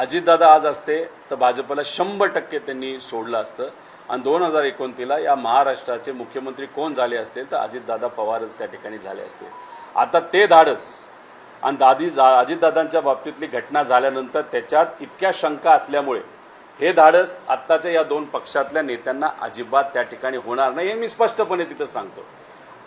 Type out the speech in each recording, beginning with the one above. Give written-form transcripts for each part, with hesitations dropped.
अजितदादा आज असते तर भाजपला 100% त्यांनी सोडलं असतं आणि 2029ला या महाराष्ट्राचे मुख्यमंत्री कोण झाले असतील तर अजितदादा पवारच त्या ठिकाणी झाले असते। आता ते धाडस आणि अजितदादांच्या बाबतीतली घटना झाल्यानंतर त्याच्यात इतक्या शंका असल्यामुळे हे धाडस आत्ताच्या या दोन पक्षातल्या नेत्यांना अजिबात त्या ठिकाणी होणार नाही हे मी स्पष्टपणे तिथं सांगतो।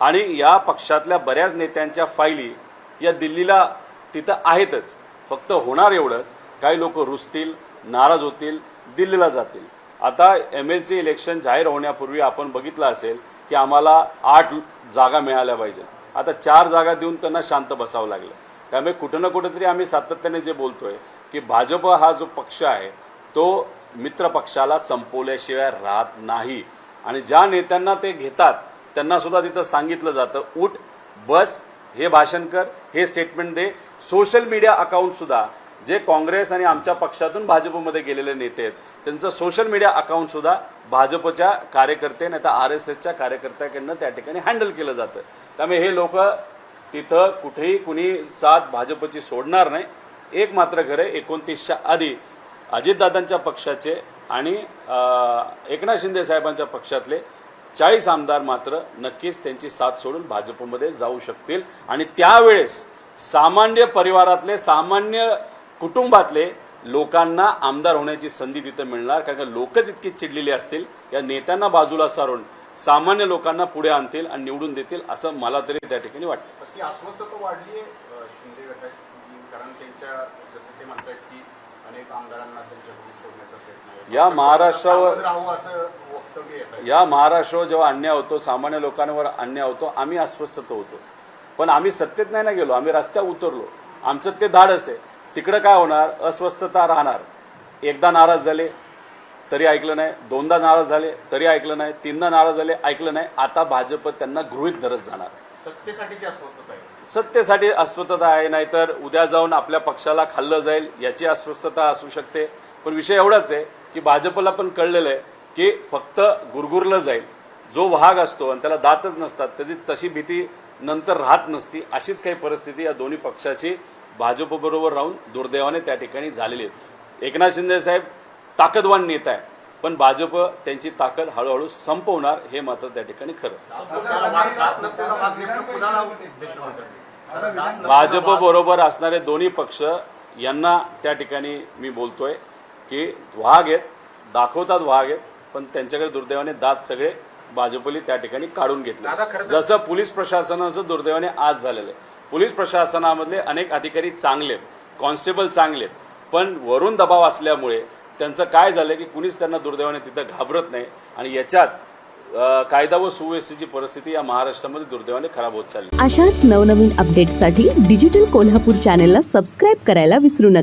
आणि या पक्षातल्या बऱ्याच नेत्यांच्या फायली या दिल्लीला तिथं आहेतच, फक्त होणार एवढंच काही लोक रुसतील, नाराज होतील, दिल्लीला जातील। आता MLC इलेक्शन जाहीर होण्यापूर्वी आपण बघितलं असेल की आम्हाला 8 जागा मिळाल्या पाहिजे, आता 4 जागा देऊन त्यांना शांत बसावं लागलं। त्यामुळे कुठं ना कुठेतरी आम्ही सातत्याने जे बोलतोय की भाजप हा जो पक्ष आहे तो मित्र पक्षाला संपवल्याशिवाय राहत नाही आणि ज्या नेत्यांना ते घेतात त्यांना सुद्धा तिथं सांगितलं जातं उठ बस, हे भाषण कर, हे स्टेटमेंट दे। सोशल मीडिया अकाउंट सुद्धा जे काँग्रेस आणि आमच्या पक्षातून भाजपमध्ये गेलेले नेते आहेत त्यांचं सोशल मीडिया अकाउंट सुद्धा भाजपच्या कार्यकर्ते नाही तर RSSच्या कार्यकर्त्याकडनं त्या ठिकाणी हँडल केलं जातं। त्यामुळे हे लोक तिथं कुठेही कुणी साथ भाजपची सोडणार नाही। एक मात्र खरं 29च्या आधी अजितदादांच्या पक्षाचे आणि एकनाथ शिंदे साहेबांच्या पक्षातले 40 आमदार मात्र नक्कीच त्यांची साथ सोडून भाजपमध्ये जाऊ शकतील आणि त्यावेळेस सामान्य परिवारातले सामान्य कुटुंबातले लोकांना आमदार होण्याची संधी तिथं मिळणार, कारण लोकच इतकी चिडलेली असतील या नेत्यांना बाजूला सारून सामान्य लोकांना पुढे आणतील आणि निवडून देतील असं मला तरी त्या ठिकाणी वाटतं। ती अस्वस्थता वाढली आहे शिंदे गटाची, कारण त्यांच्या जसं ते म्हणतात की अनेक आमदारांना त्यांच्याकडून फोडण्याचा प्रयत्न या महाराष्ट्रावर असं वक्तव्य येतं। या महाराष्ट्रावर जेव्हा अन्याय होतो, सामान्य लोकांवर अन्याय होतो, आम्ही अस्वस्थ होतो, पण आम्ही सत्तेत नाही ना गेलो, आम्ही रस्त्यावर उतरलो। आमचं ते धाडस आहे। तिकडं काय होणार, अस्वस्थता राहणार। एकदा नाराज झाले तरी ऐकलं नाही, दोनदा नाराज झाले तरी ऐकलं नाही, तीनदा नाराज झाले ऐकलं नाही, आता भाजप त्यांना गृहीत धरत जाणार। सत्तेसाठीची अस्वस्थता आहे, सत्तेसाठी अस्वस्थता आहे, नाहीतर उद्या जाऊन आपल्या पक्षाला खाल्लं जाईल याची अस्वस्थता असू शकते। पण विषय एवढाच आहे की भाजपला पण कळलेलं आहे की फक्त गुरगुरलं जाईल, जो वाघ असतो आणि त्याला दातच नसतात त्याची तशी भीती नंतर राहत नसती, अशीच काही परिस्थिती या दोन्ही पक्षाची भाजपबरोबर राहून दुर्दैवाने त्या ठिकाणी झालेली आहे। एकनाथ शिंदे साहेब ताकदवान नेता आहे, पण भाजप त्यांची ताकद हळूहळू संपवणार हे मात्र त्या ठिकाणी खरं। भाजप बरोबर असणारे दोन्ही पक्ष यांना त्या ठिकाणी मी बोलतोय की वाघ आहेत, दाखवतात वाघ आहेत, पण त्यांच्याकडे दुर्दैवाने दात सगळे भाजपली त्या ठिकाणी काढून घेतले। जसं पोलीस प्रशासनाचं दुर्दैवाने आज झालेलं आहे। पोलीस प्रशासनामधले अनेक अधिकारी चांगले आहेत, कॉन्स्टेबल चांगले आहेत, पण वरून दबाव असल्यामुळे त्यांचं काय झालं की कुणीच त्यांना दुर्दैवाने तिथं घाबरत नाही आणि याच्यात कायदा व सुव्यवस्थेची परिस्थिती या महाराष्ट्रामध्ये दुर्दैवाने खराब होत चालली। अशाच नवनवीन अपडेट्ससाठी डिजिटल कोल्हापूर चॅनेलला सबस्क्राईब करायला विसरू नका।